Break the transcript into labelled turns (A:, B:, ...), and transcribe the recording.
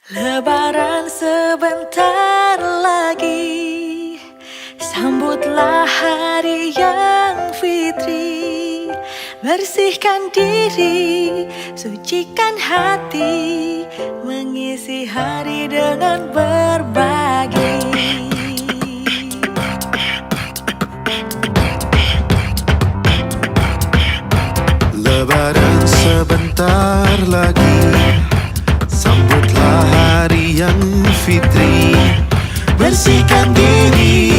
A: Lebaran sebentar lagi, sambutlah hari yang fitri. Bersihkan diri, sucikan hati, mengisi hari dengan berbagi.
B: Lebaran sebentar lagi, sambutlah hari yang fitri. Bersihkan diri,